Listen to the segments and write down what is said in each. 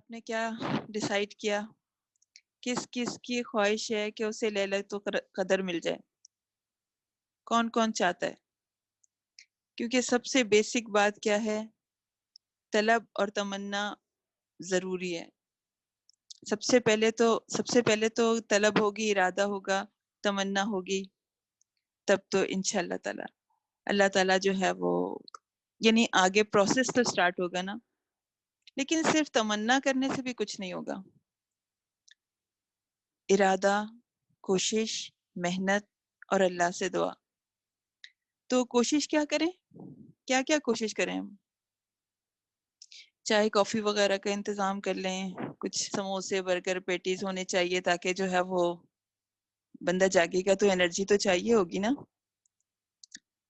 آپ نے کیا ڈیسائیڈ کیا؟ کس کس کی خواہش ہے کہ اسے لیلۃ القدر مل جائے؟ کون کون چاہتا ہے؟ کیونکہ سب سے بیسک بات کیا ہے؟ طلب اور تمنا ضروری ہے۔ سب سے پہلے تو طلب ہوگی، ارادہ ہوگا، تمنا ہوگی، تب تو انشاءاللہ تعالی اللہ تعالیٰ جو ہے وہ یعنی آگے پروسیس تو سٹارٹ ہوگا نا۔ لیکن صرف تمنا کرنے سے بھی کچھ نہیں ہوگا۔ ارادہ، کوشش، محنت اور اللہ سے دعا۔ تو کوشش کیا کریں؟ کیا کیا کوشش کریں ہم؟ چائے کافی وغیرہ کا انتظام کر لیں، کچھ سموسے برگر پیٹیز ہونے چاہیے تاکہ جو ہے وہ بندہ جاگے گا تو انرجی تو چاہیے ہوگی نا۔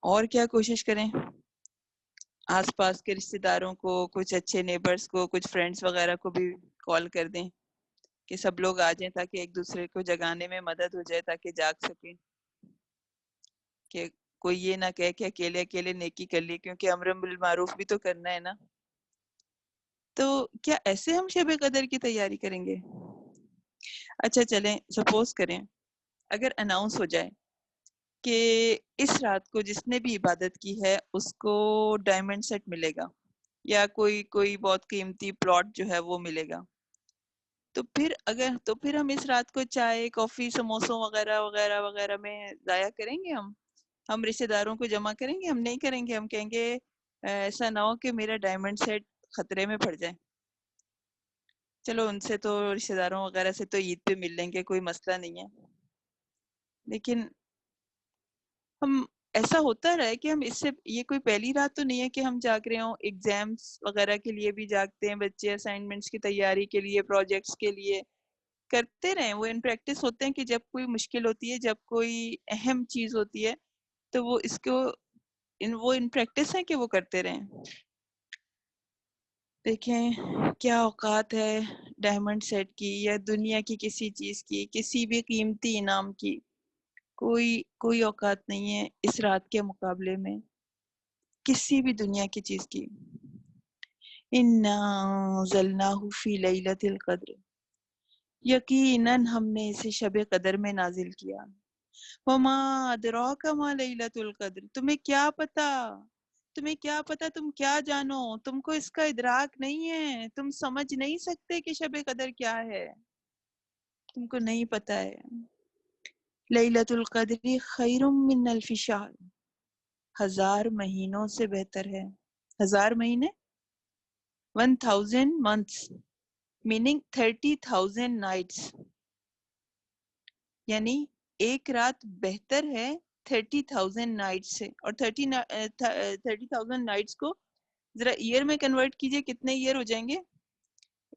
اور کیا کوشش کریں؟ آس پاس کے رشتہ داروں کو، کچھ اچھے نیبرز کو، کچھ فرینڈز وغیرہ کو بھی کال کر دیں کہ سب لوگ آ جائیں تاکہ ایک دوسرے کو جگانے میں مدد ہو جائے، تاکہ جاگ سکیں، کہ کوئی یہ نہ کہے کہ اکیلے اکیلے نیکی کر لی، کیونکہ امر بالمعروف بھی تو کرنا ہے نا۔ تو کیا ایسے ہم شب قدر کی تیاری کریں گے؟ اچھا چلیں سپوز کریں اگر اناؤنس ہو جائے کہ اس رات کو جس نے بھی عبادت کی ہے اس کو ڈائمنڈ سیٹ ملے گا، یا کوئی بہت قیمتی پلاٹ جو ہے وہ ملے گا، تو پھر ہم اس رات کو چائے کافی سموسوں وغیرہ وغیرہ وغیرہ میں ضائع کریں گے؟ ہم رشتہ داروں کو جمع کریں گے؟ ہم نہیں کریں گے۔ ہم کہیں گے ایسا نہ ہو کہ میرا ڈائمنڈ سیٹ خطرے میں پڑ جائے۔ چلو ان سے تو رشتہ داروں وغیرہ سے تو عید پہ مل لیں گے، کوئی مسئلہ نہیں ہے، لیکن ہم ایسا ہوتا رہا ہے کہ ہم اس سے یہ کوئی پہلی رات تو نہیں ہے کہ ہم جاگ رہے ہوں۔ ایگزامس وغیرہ کے لیے بھی جاگتے ہیں بچے، اسائنمنٹس کی تیاری کے لیے، پروجیکٹس کے لیے کرتے رہیں۔ وہ ان پریکٹس ہوتے ہیں کہ جب کوئی مشکل ہوتی ہے، جب کوئی اہم چیز ہوتی ہے تو وہ ان پریکٹس ہیں کہ وہ کرتے رہیں۔ دیکھیں کیا اوقات ہے ڈائمنڈ سیٹ کی یا دنیا کی کسی چیز کی، کسی بھی قیمتی انعام کی، کوئی اوقات نہیں ہے اس رات کے مقابلے میں کسی بھی دنیا کی چیز کی۔ اِنَّا أَنزَلْنَاهُ فِي لَيْلَةِ الْقَدْرِ، یقیناً ہم نے اسے شب قدر میں نازل کیا۔ وَمَا أَدْرَاكَ مَا لَيْلَةُ الْقَدْرِ، تمہیں کیا پتا، تم کیا جانو، تم کو اس کا ادراک نہیں ہے، تم سمجھ نہیں سکتے کہ شب قدر کیا ہے، تم کو نہیں پتا ہے۔ لیلۃ القدر خیر من الف شہر، 1000 مہینوں سے بہتر ہے۔ 1000 مہینے 1000 months meaning 30,000 nights، یعنی ایک رات بہتر ہے 30,000 نائٹس سے۔ اور 30,000 نائٹس کو ذرا ایئر میں کنورٹ کیجئے، کتنے ایئر ہو جائیں گے؟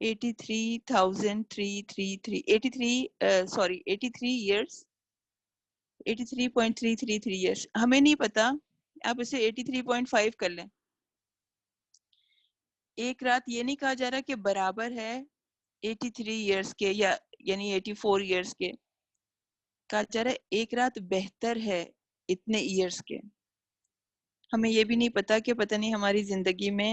83 ایئرس، 83.333 ایئرس۔ ہمیں نہیں پتا، آپ اسے 83.5 کر لیں۔ ایک رات یہ نہیں کہا جا رہا کہ برابر ہے 83 ایئرس کے، یا یعنی 84 ایئرس کے، کہا جا رہا ہے ایک رات بہتر ہے اتنے ایئرس کے۔ ہمیں یہ بھی نہیں پتا کہ پتہ نہیں ہماری زندگی میں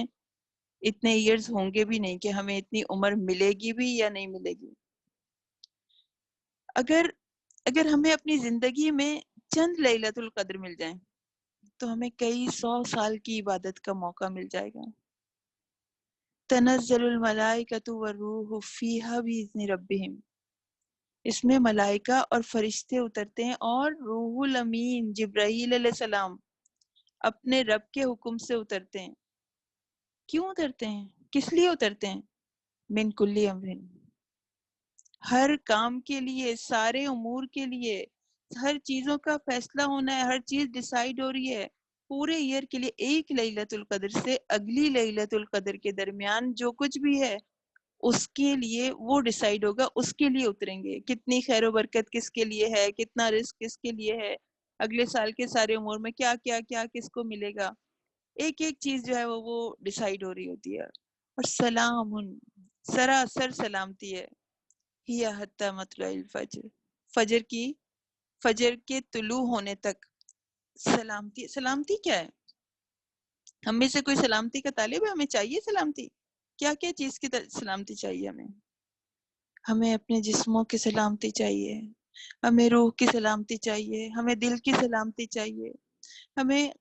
اتنے ایئرز ہوں گے بھی نہیں، کہ ہمیں اتنی عمر ملے گی بھی یا نہیں ملے گی۔ اگر ہمیں اپنی زندگی میں چند لیلۃ القدر مل جائیں تو ہمیں کئی 100 سال کی عبادت کا موقع مل جائے گا۔ تنزل الملائکۃ والروح فیہا بإذن ربہم، اس میں ملائکہ اور فرشتے اترتے ہیں، اور روح الامین جبرائیل علیہ السلام اپنے رب کے حکم سے اترتے ہیں۔ کیوں اترتے ہیں؟ کس لیے اترتے ہیں؟ من کل امر، ہر کام کے لیے، سارے امور کے لیے، ہر چیزوں کا فیصلہ ہونا ہے، ہر چیز ڈیسائیڈ ہو رہی ہے پورے ایئر کے لیے۔ ایک لیلۃ القدر سے اگلی لیلۃ القدر کے درمیان جو کچھ بھی ہے اس کے لیے وہ ڈیسائیڈ ہوگا، اس کے لیے اتریں گے۔ کتنی خیر و برکت کس کے لیے ہے، کتنا رزق کس کے لیے ہے، اگلے سال کے سارے امور میں کیا کیا کیا کس کو ملے گا، ایک ایک چیز جو ہے وہ ڈیسائیڈ ہو رہی ہوتی ہے۔ اور سلام، سراسر سلامتی ہے، ہی حتی مطلع الفجر، فجر کے طلوع ہونے تک سلامتی۔ سلامتی کیا ہے؟ ہم میں سے کوئی سلامتی کا طالب ہے؟ ہمیں چاہیے سلامتی؟ کیا کیا چیز کی سلامتی چاہیے ہمیں؟ ہمیں اپنے جسموں کی سلامتی چاہیے، ہمیں روح کی سلامتی چاہیے، ہمیں دل کی سلامتی چاہیے، ہمیں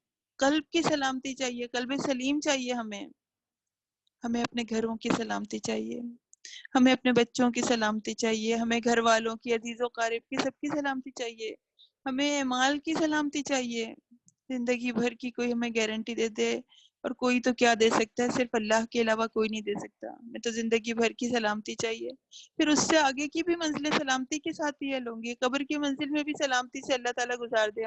قلب کی سلامتی چاہیے، قلب سلیم چاہیے، ہمیں اپنے گھروں کی سلامتی چاہیے، ہمیں اپنے بچوں کی سلامتی چاہیے، ہمیں گھر والوں کی، عزیز و قارب کی، سب کی سلامتی چاہیے، ہمیں مال کی سلامتی چاہیے۔ زندگی بھر کی کوئی ہمیں گارنٹی دے دے، اور کوئی تو کیا دے سکتا ہے، صرف اللہ کے علاوہ کوئی نہیں دے سکتا۔ ہمیں تو زندگی بھر کی سلامتی چاہیے، پھر اس سے آگے کی بھی منزلیں سلامتی کے ساتھ ہی حل ہوں گی۔ قبر کی منزل میں بھی سلامتی سے اللہ تعالیٰ گزار دے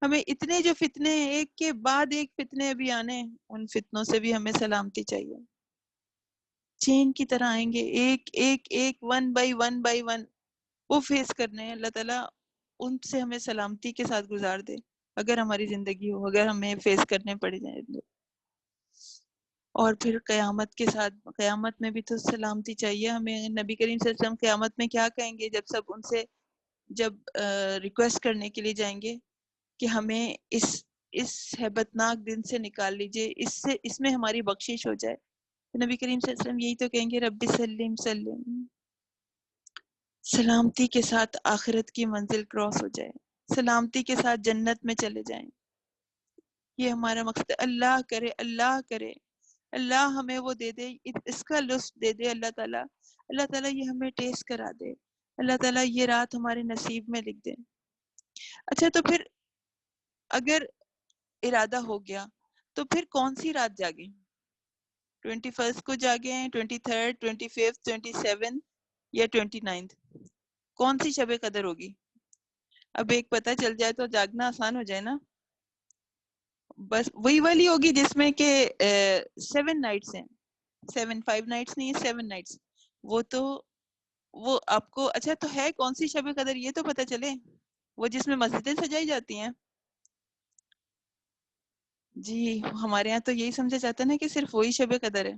ہمیں اتنے جو فتنے ایک کے بعد ایک فتنے ابھی آنے، ان فتنوں سے بھی ہمیں سلامتی چاہیے۔ چین کی طرح آئیں گے، ایک ایک ایک، ون بائی ون، وہ فیس کرنے ہیں۔ اللہ تعالیٰ ان سے ہمیں سلامتی کے ساتھ گزار دے، اگر ہماری زندگی ہو، اگر ہمیں فیس کرنے پڑ جائیں۔ اور پھر قیامت کے ساتھ، قیامت میں بھی تو سلامتی چاہیے ہمیں۔ نبی کریم صلی اللہ علیہ وسلم قیامت میں کیا کہیں گے جب سب ان سے ریکویسٹ کرنے کے لیے جائیں گے کہ ہمیں اس ہیبت ناک دن سے نکال لیجئے، اس میں ہماری بخشش ہو جائے، تو نبی کریم صلی اللہ علیہ وسلم یہی تو کہیں گے، رب سلم سلم، سلامتی کے ساتھ آخرت کی منزل کراس ہو جائے، سلامتی کے ساتھ جنت میں چلے جائیں۔ یہ ہمارا مقصد ہے۔ اللہ کرے، اللہ کرے، اللہ ہمیں وہ دے دے، اس کا لطف دے دے اللہ تعالیٰ، اللہ تعالیٰ یہ ہمیں ٹیسٹ کرا دے، اللہ تعالیٰ یہ رات ہمارے نصیب میں لکھ دے۔ اچھا تو پھر اگر ارادہ ہو گیا تو پھر کون سی رات جاگیں؟ 21 کو جاگیں، 23، 25، 27 یا 29؟ کون سی شب قدر ہوگی؟ اب ایک پتہ چل جائے تو جاگنا آسان ہو جائے نا۔ بس وہی والی ہوگی جس میں کہ 7 نائٹس ہیں، 5 نائٹس نہیں ہے، 7 نائٹس۔ وہ تو وہ آپ کو اچھا تو ہے کون سی شب قدر یہ تو پتہ چلے، وہ جس میں مسجدیں سجائی جاتی ہیں؟ جی ہمارے یہاں تو یہی سمجھا جاتا ہے نا کہ صرف وہی شب قدر ہے۔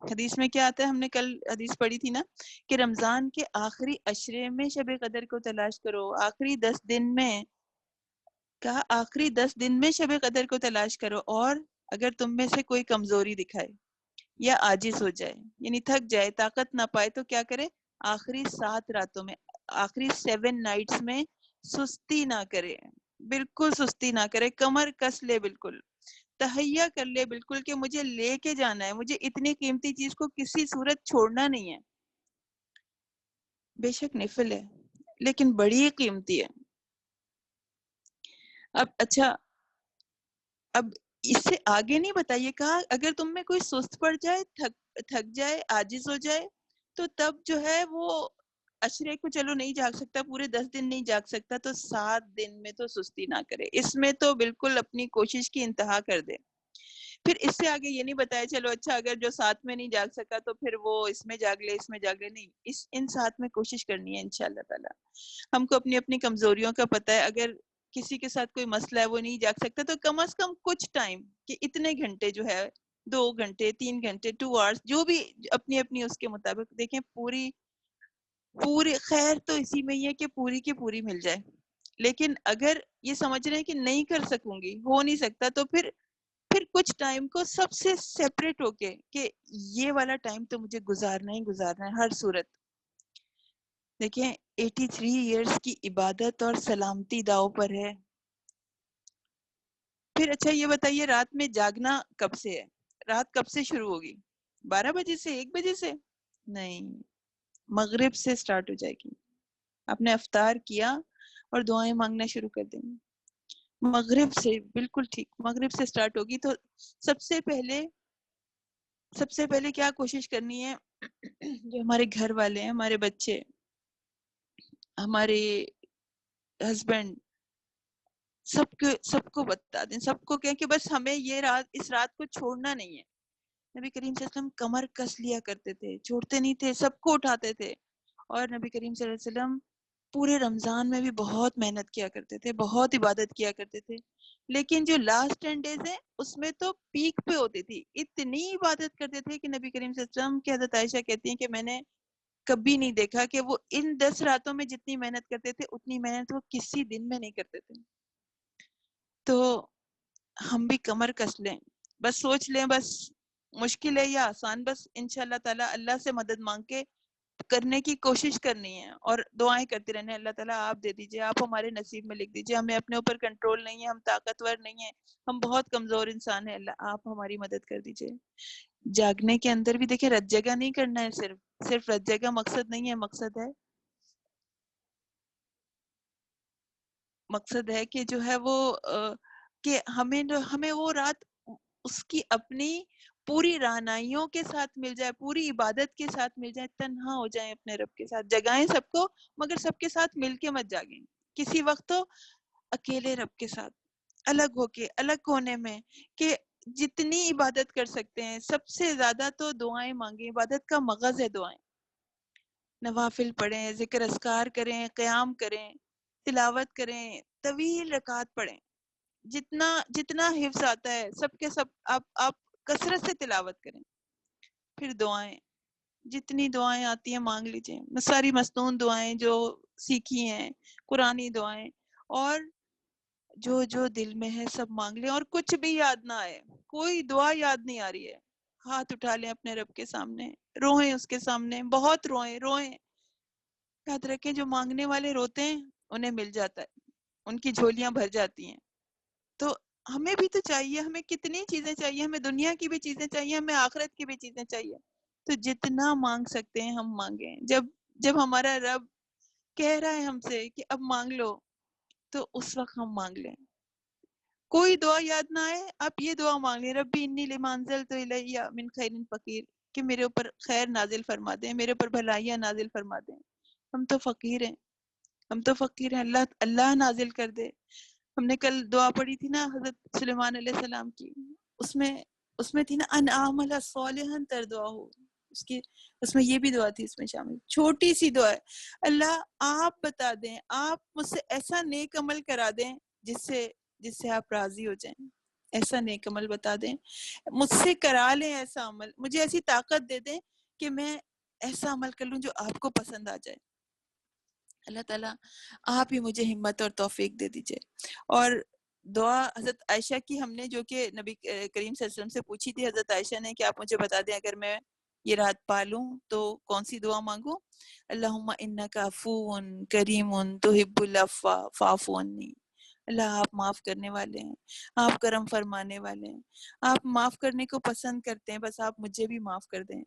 حدیث میں کیا آتا ہے، ہم نے کل حدیث پڑھی تھی نا کہ رمضان کے آخری عشرے میں شب قدر کو تلاش کرو، آخری 10 دن میں، کہا آخری 10 دن میں شب قدر کو تلاش کرو، اور اگر تم میں سے کوئی کمزوری دکھائے یا عاجز ہو جائے، یعنی تھک جائے، طاقت نہ پائے، تو کیا کرے، آخری 7 راتوں میں، آخری 7 نائٹس میں سستی نہ کرے، بالکل سستی نہ کرے، کمر کس لے، بالکل تہیا کر لے، بالکل کہ مجھے لے کے جانا ہے، مجھے اتنی قیمتی چیز کو کسی صورت چھوڑنا نہیں ہے۔ بے شک نفل ہے لیکن بڑی قیمتی ہے۔ اب اچھا، اب اس سے آگے نہیں بتائیے، کہا اگر تم میں کوئی سست پڑ جائے، تھک جائے، عاجز ہو جائے، تو تب جو ہے وہ عشرے کو چلو نہیں جاگ سکتا، پورے 10 دن نہیں جاگ سکتا، تو 7 دن میں تو سستی نہ کرے، اس میں تو بالکل اپنی کوشش کی انتہا کر دے۔ پھر اس سے آگے یہ نہیں بتایا چلو اچھا اگر جو 7 میں نہیں جاگ سکا تو پھر وہ اس میں جاگ لے، اس میں جاگ لے، نہیں، ان 7 میں کوشش کرنی ہے انشاءاللہ تعالی۔ ہم کو اپنی اپنی کمزوریوں کا پتہ ہے، اگر کسی کے ساتھ کوئی مسئلہ ہے وہ نہیں جاگ سکتا تو کم از کم کچھ ٹائم، کہ اتنے گھنٹے جو ہے، 2 گھنٹے، 3 گھنٹے، 2 آورس، جو بھی اپنی اپنی اس کے مطابق دیکھیں، پوری خیر تو اسی میں ہی ہے کہ پوری کی پوری مل جائے۔ لیکن اگر یہ سمجھ رہے ہیں کہ نہیں کر سکوں گی، ہو نہیں سکتا، تو پھر کچھ ٹائم کو سب سے سیپریٹ ہو کے کہ یہ والا ٹائم تو مجھے گزارنا ہی گزارنا ہے ہر صورت۔ دیکھیں 83 ایئرز کی عبادت اور سلامتی داؤ پر ہے۔ پھر اچھا یہ بتائیے رات میں جاگنا کب سے ہے؟ رات کب سے شروع ہوگی؟ 12 بجے سے، 1 بجے سے؟ نہیں، مغرب سے سٹارٹ ہو جائے گی۔ آپ نے افطار کیا اور دعائیں مانگنا شروع کر دیں گے، مغرب سے، بالکل ٹھیک، مغرب سے سٹارٹ ہوگی۔ تو سب سے پہلے کیا کوشش کرنی ہے، جو ہمارے گھر والے ہیں، ہمارے بچے، ہمارے ہسبینڈ، سب کو بتا دیں، سب کو کہیں کہ بس ہمیں اس رات کو چھوڑنا نہیں ہے۔ نبی کریم صلی اللہ علیہ وسلم کمر کس لیا کرتے تھے، چھوڑتے نہیں تھے، سب کو اٹھاتے تھے۔ اور نبی کریم صلی اللہ علیہ وسلم پورے رمضان میں بھی بہت محنت کیا کرتے تھے، بہت عبادت کیا کرتے تھے، لیکن جو لاسٹ 10 ڈیز ہیں اس میں تو پیک پہ ہوتی تھی، اتنی عبادت کرتے تھے کہ نبی کریم صلی اللہ علیہ وسلم کی حضرت عائشہ کہتی ہیں کہ میں نے کبھی نہیں دیکھا کہ وہ ان 10 راتوں میں جتنی محنت کرتے تھے اتنی محنت وہ کسی دن میں نہیں کرتے تھے۔ تو ہم بھی کمر کس لیں، بس سوچ لیں، بس مشکل ہے یا آسان، بس انشاءاللہ تعالیٰ اللہ سے مدد مانگ کے کرنے کی کوشش کرنی ہے اور دعائیں کرتے رہنے، اللہ تعالیٰ آپ دے دیجئے، آپ ہمارے نصیب میں لکھ دیجئے، ہمیں اپنے اوپر کنٹرول نہیں ہے، ہم طاقتور نہیں ہیں، ہم بہت کمزور انسان ہیں، اللہ آپ ہماری مدد کر دیجئے۔ جاگنے کے اندر بھی دیکھیں رت جگہ نہیں کرنا ہے، صرف رت جگہ مقصد نہیں ہے، مقصد ہے کہ جو ہے وہ کہ ہمیں وہ رات اس کی اپنی پوری رہنائیوں کے ساتھ مل جائے، پوری عبادت کے ساتھ مل جائے، تنہا ہو جائیں اپنے رب کے ساتھ، جگائیں سب کو مگر سب کے ساتھ مل کے مت جاگیں، کسی وقت تو اکیلے رب کے ساتھ الگ ہو کے، الگ کونے میں، کہ جتنی عبادت کر سکتے ہیں سب سے زیادہ تو دعائیں مانگیں، عبادت کا مغز ہے دعائیں، نوافل پڑھیں، ذکر اذکار کریں، قیام کریں، تلاوت کریں، طویل رکعات پڑھیں، جتنا حفظ آتا ہے سب کے سب آپ کثرت سے تلاوت کریں، پھر دعائیں جتنی دعائیں آتی ہیں مانگ لیجئیں، ساری مصنون دعائیں جو سیکھی ہیں، قرآنی دعائیں، اور جو دل میں ہے سب مانگ لیں، اور کچھ بھی یاد نہ آئے، کوئی دعا یاد نہیں آ رہی ہے، ہاتھ اٹھا لیں اپنے رب کے سامنے، روئیں اس کے سامنے، بہت روئیں، یاد رکھیں جو مانگنے والے روتے ہیں انہیں مل جاتا ہے، ان کی جھولیاں بھر جاتی ہیں۔ تو ہمیں بھی تو چاہیے، ہمیں کتنی چیزیں چاہیے، ہمیں دنیا کی بھی چیزیں چاہیے، ہمیں آخرت کی بھی چیزیں چاہیے، تو جتنا مانگ سکتے ہیں ہم مانگیں۔ جب ہمارا رب کہہ رہا ہے ہم سے کہ اب مانگ لو، تو اس وقت ہم مانگ لیں۔ کوئی دعا یاد نہ آئے، آپ یہ دعا مانگ لیں، ربی انی لما انزلت الی من خیر فقیر، کہ میرے اوپر خیر نازل فرما دیں، میرے اوپر بھلائیاں نازل فرما دیں، ہم تو فقیر ہیں، اللہ نازل کر دے۔ ہم نے کل دعا پڑھی تھی نا حضرت سلیمان علیہ السلام کی، اس میں تھی نا ان اعمل صالحا ترضاه، اس میں یہ بھی دعا تھی، اس میں شامل، چھوٹی سی دعا ہے، اللہ آپ بتا دیں، آپ مجھ سے ایسا نیک عمل کرا دیں جس سے آپ راضی ہو جائیں، ایسا نیک عمل بتا دیں، مجھ سے کرا لیں ایسا عمل، مجھے ایسی طاقت دے دیں کہ میں ایسا عمل کر لوں جو آپ کو پسند آ جائے۔ اللہ تعالیٰ آپ ہی مجھے ہمت اور توفیق دے دیجئے۔ اور دعا حضرت عائشہ کی ہم نے جو کہ نبی کریم صلی اللہ علیہ وسلم سے پوچھی تھی، حضرت عائشہ نے کہ آپ مجھے بتا دیں اگر میں یہ رات پالوں تو کون سی دعا مانگوں؟ اللہم انک عفو کریم تحب العفو فاعف عنی، اللہ آپ معاف کرنے والے ہیں، آپ کرم فرمانے والے ہیں، آپ معاف کرنے کو پسند کرتے ہیں، بس آپ مجھے بھی معاف کر دیں،